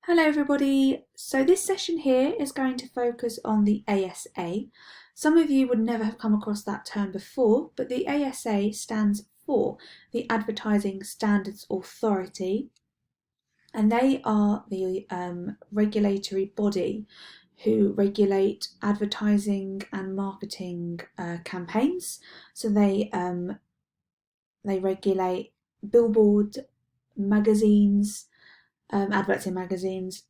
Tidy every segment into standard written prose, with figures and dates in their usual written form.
Hello everybody, so this session here is going to focus on the ASA. Some of you would never have come across that term before, but the ASA stands for the Advertising Standards Authority, and they are the regulatory body who regulate advertising and marketing campaigns. So they regulate billboard, magazines, adverts in magazines,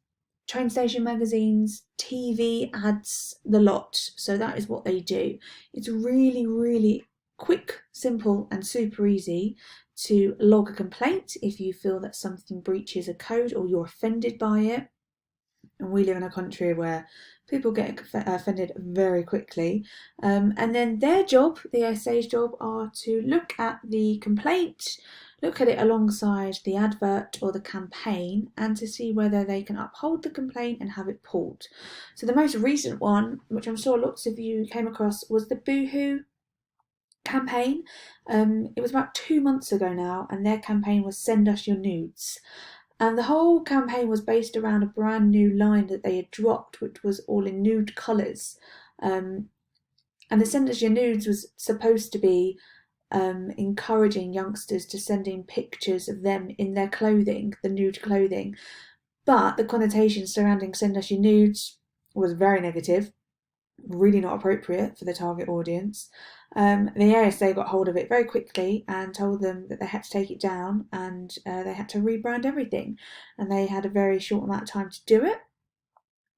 train station magazines, TV ads, the lot. So that is what they do. It's really, really quick, simple, and super easy to log a complaint if you feel that something breaches a code or you're offended by it. And we live in a country where people get offended very quickly. And then their job, the ASA's job, are to look at the complaint, look at it alongside the advert or the campaign, and to see whether they can uphold the complaint and have it pulled. So the most recent one, which I'm sure lots of you came across, was the Boohoo campaign. It was about 2 months ago now, and their campaign was Send Us Your Nudes. And the whole campaign was based around a brand new line that they had dropped, which was all in nude colours. And the Send Us Your Nudes was supposed to be encouraging youngsters to send in pictures of them in their clothing, the nude clothing. But the connotation surrounding Send Us Your Nudes was very negative, really not appropriate for the target audience. The ASA got hold of it very quickly and told them that they had to take it down, and they had to rebrand everything, and they had a very short amount of time to do it.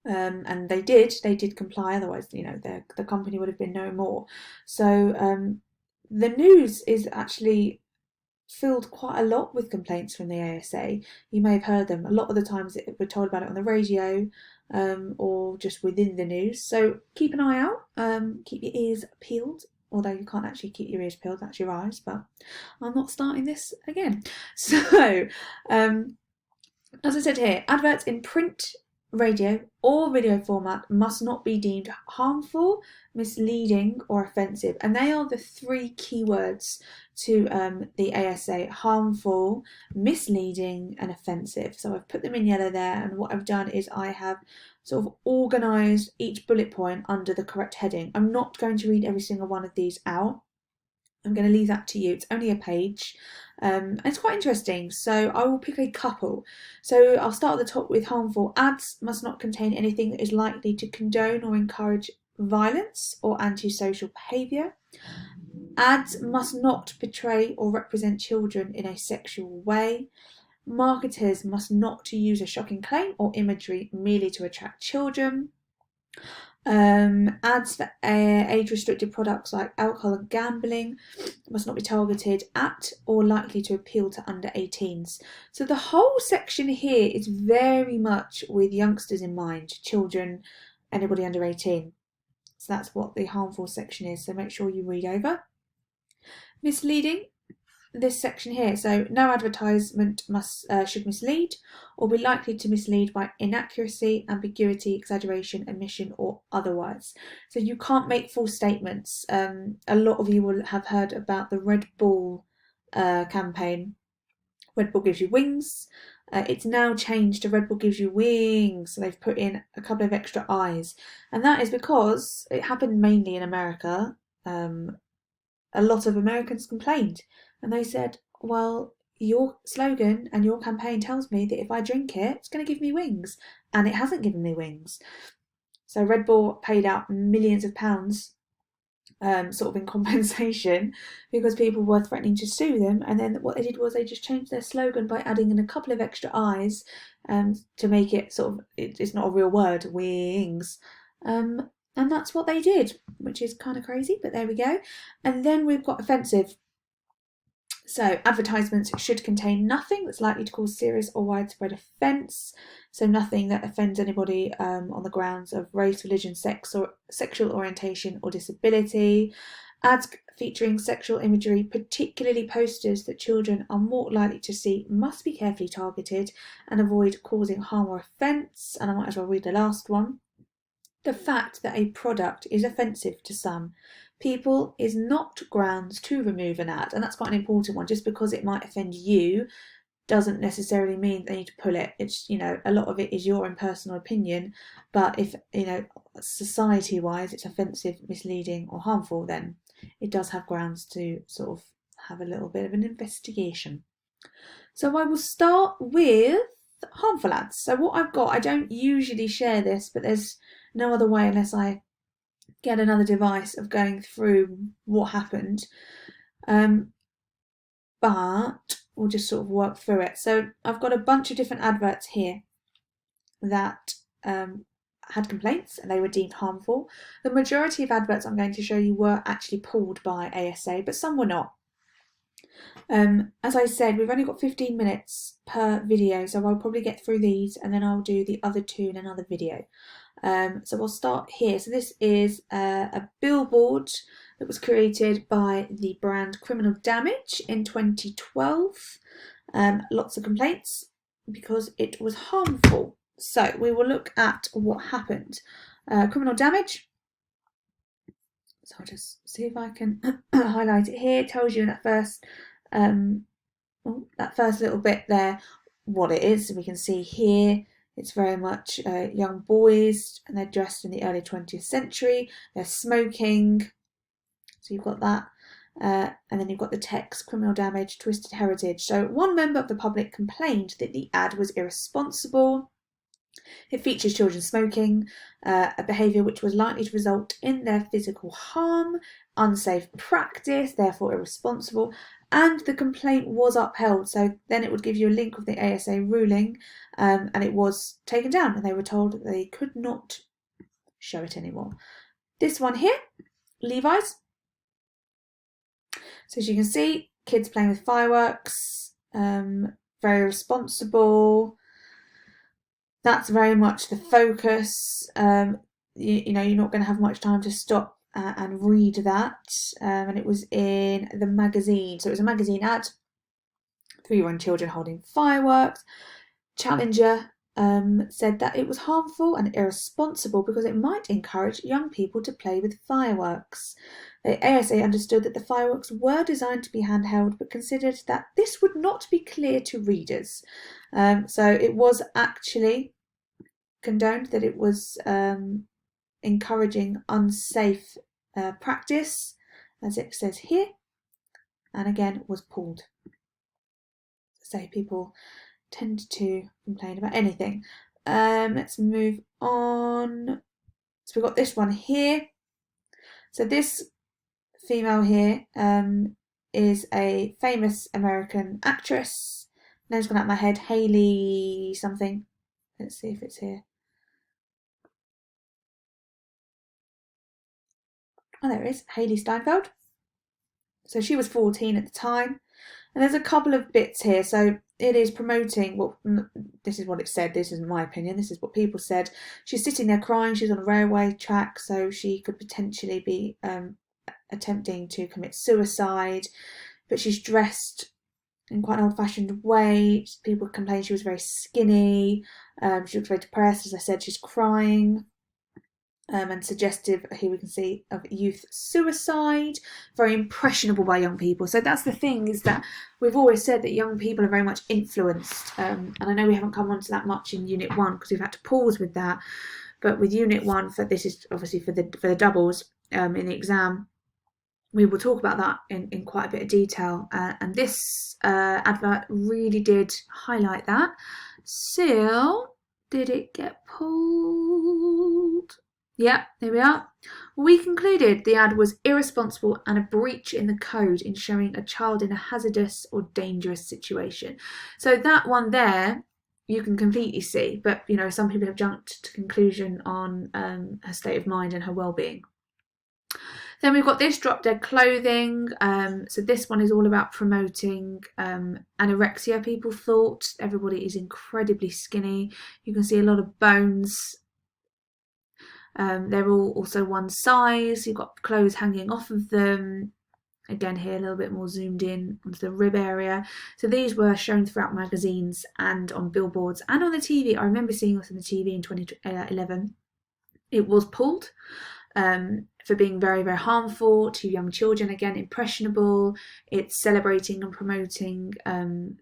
And they did comply, otherwise the company would have been no more. So the news is actually filled quite a lot with complaints from the ASA. You may have heard them. A lot of the times we're told about it on the radio, or just within the news. So keep an eye out, keep your ears peeled, although you can't actually keep your ears peeled, that's your eyes, but I'm not starting this again. So, as I said here, adverts in print, radio or video format must not be deemed harmful, misleading or offensive, and they are the three keywords to the ASA: harmful, misleading and offensive. So I've put them in yellow there, and what I've done is I have sort of organised each bullet point under the correct heading. I'm not going to read every single one of these out. I'm going to leave that to you. It's only a page. And it's quite interesting, so I will pick a couple. So I'll start at the top with harmful. Ads must not contain anything that is likely to condone or encourage violence or antisocial behaviour. Ads must not portray or represent children in a sexual way. Marketers must not use a shocking claim or imagery merely to attract children. Ads for age-restricted products like alcohol and gambling must not be targeted at or likely to appeal to under 18s. So the whole section here is very much with youngsters in mind, children, anybody under 18. So that's what the harmful section is, so make sure you read over. Misleading, this section here, so no advertisement should mislead or be likely to mislead by inaccuracy, ambiguity, exaggeration, omission or otherwise. So you can't make false statements. A lot of you will have heard about the Red Bull campaign. Red Bull gives you wings. It's now changed to Red Bull gives you wings. So they've put in a couple of extra eyes, and that is because it happened mainly in America. A lot of Americans complained, and they said, well, your slogan and your campaign tells me that if I drink it, it's going to give me wings, and it hasn't given me wings. So Red Bull paid out millions of pounds sort of in compensation because people were threatening to sue them, and then what they did was they just changed their slogan by adding in a couple of extra eyes to make it sort of, it's not a real word, wings. And that's what they did, which is kind of crazy, but there we go. And then we've got offensive. So advertisements should contain nothing that's likely to cause serious or widespread offence. So nothing that offends anybody on the grounds of race, religion, sex, or sexual orientation or disability. Ads featuring sexual imagery, particularly posters that children are more likely to see, must be carefully targeted and avoid causing harm or offence. And I might as well read the last one. The fact that a product is offensive to some people is not grounds to remove an ad, and that's quite an important one. Just because it might offend you doesn't necessarily mean they need to pull it. It's, you know, a lot of it is your own personal opinion, but if, you know, society wise it's offensive, misleading or harmful, then it does have grounds to sort of have a little bit of an investigation. So I will start with harmful ads. So what I've got, I don't usually share this, but there's no other way unless I get another device of going through what happened. But we'll just sort of work through it. So I've got a bunch of different adverts here that had complaints and they were deemed harmful. The majority of adverts I'm going to show you were actually pulled by ASA, but some were not. As I said, we've only got 15 minutes per video, so I'll probably get through these and then I'll do the other two in another video. So we'll start here. So this is a billboard that was created by the brand Criminal Damage in 2012. Lots of complaints because it was harmful. So we will look at what happened. Criminal Damage. So I'll just see if I can highlight it here. It tells you in that first little bit there what it is. So we can see here it's very much young boys and they're dressed in the early 20th century. They're smoking. So you've got that. And then you've got the text, Criminal Damage, Twisted Heritage. So one member of the public complained that the ad was irresponsible. It features children smoking, a behaviour which was likely to result in their physical harm, unsafe practice, therefore irresponsible, and the complaint was upheld. So then it would give you a link with the ASA ruling, and it was taken down and they were told that they could not show it anymore. This one here, Levi's. So as you can see, kids playing with fireworks, very responsible. That's very much the focus. You know, you're not going to have much time to stop and read that. And it was in the magazine. So it was a magazine ad. 3-year-old children holding fireworks. Challenger said that it was harmful and irresponsible because it might encourage young people to play with fireworks. The ASA understood that the fireworks were designed to be handheld, but considered that this would not be clear to readers. So it was actually condoned that it was encouraging unsafe practice, as it says here, and again was pulled. So people tend to complain about anything. Let's move on. So we've got this one here. So this female here is a famous American actress. Name's gone out of my head. Haley something. Let's see if it's here. Oh, there it is. Haley Steinfeld. So she was 14 at the time. And there's a couple of bits here. So it is promoting, well, this is what it said. This isn't my opinion. This is what people said. She's sitting there crying. She's on a railway track. So she could potentially be attempting to commit suicide. But she's dressed in quite an old-fashioned way. People complain she was very skinny. She looked very depressed. As I said, she's crying. And suggestive, here we can see, of youth suicide, very impressionable by young people. So that's the thing, is that we've always said that young people are very much influenced, and I know we haven't come on to that much in Unit 1 because we've had to pause with that, but with Unit 1, this is obviously for the doubles in the exam, we will talk about that in quite a bit of detail, and this advert really did highlight that. So, did it get pulled? Yeah, there we are. We concluded the ad was irresponsible and a breach in the code in showing a child in a hazardous or dangerous situation. So that one there, you can completely see, but you know, some people have jumped to conclusion on her state of mind and her well-being. Then we've got this drop dead clothing. So this one is all about promoting anorexia. People thought everybody is incredibly skinny. You can see a lot of bones. They're all also one size. You've got clothes hanging off of them. Again here a little bit more zoomed in onto the rib area. So these were shown throughout magazines and on billboards and on the TV. I remember seeing this on the TV in 2011. It was pulled for being very, very harmful to young children, again, impressionable. It's celebrating and promoting,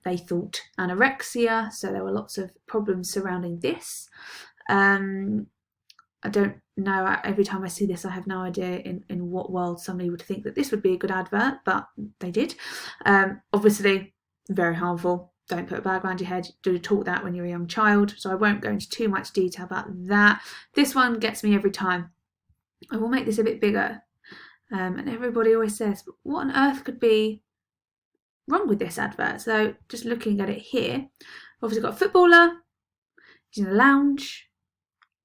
they thought, anorexia, so there were lots of problems surrounding this. I don't know, every time I see this I have no idea in what world somebody would think that this would be a good advert, but they did. Obviously very harmful. Don't put a bag around your head. Do talk that when you're a young child, so I won't go into too much detail about that. This one gets me every time. I will make this a bit bigger, and everybody always says, what on earth could be wrong with this advert? So just looking at it here, obviously got a footballer, he's in a lounge.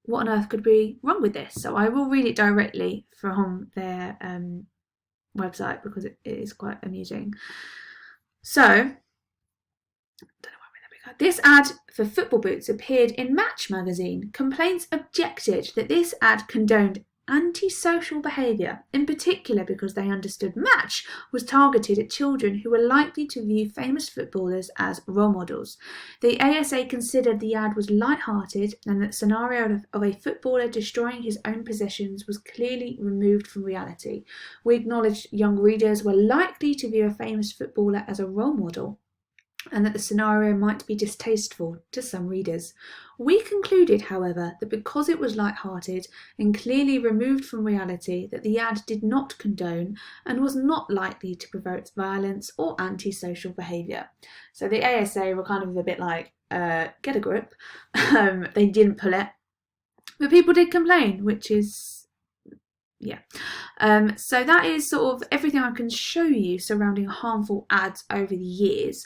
What on earth could be wrong with this? So I will read it directly from their website because it is quite amusing. So, this ad for football boots appeared in Match magazine. Complaints objected that this ad condoned antisocial behaviour, in particular because they understood Match was targeted at children who were likely to view famous footballers as role models. The ASA considered the ad was light-hearted and that scenario of a footballer destroying his own possessions was clearly removed from reality. We acknowledged young readers were likely to view a famous footballer as a role model, and that the scenario might be distasteful to some readers. We concluded, however, that because it was light-hearted and clearly removed from reality, that the ad did not condone and was not likely to provoke violence or antisocial behaviour. So the ASA were kind of a bit like, get a grip. They didn't pull it, but people did complain, which is, yeah. So that is sort of everything I can show you surrounding harmful ads over the years.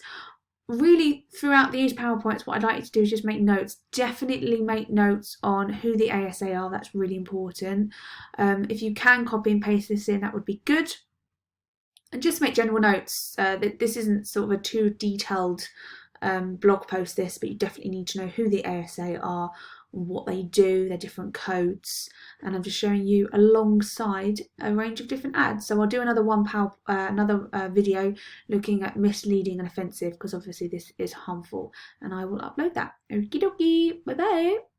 Really, throughout these PowerPoints, what I'd like you to do is just make notes. Definitely make notes on who the ASA are. That's really important. If you can copy and paste this in, that would be good. And just make general notes. This isn't sort of a too detailed blog post, but you definitely need to know who the ASA are, what they do, their different codes, and I'm just showing you alongside a range of different ads. So I'll do another video looking at misleading and offensive, because obviously this is harmful, and I will upload that. Okie dokie, bye bye.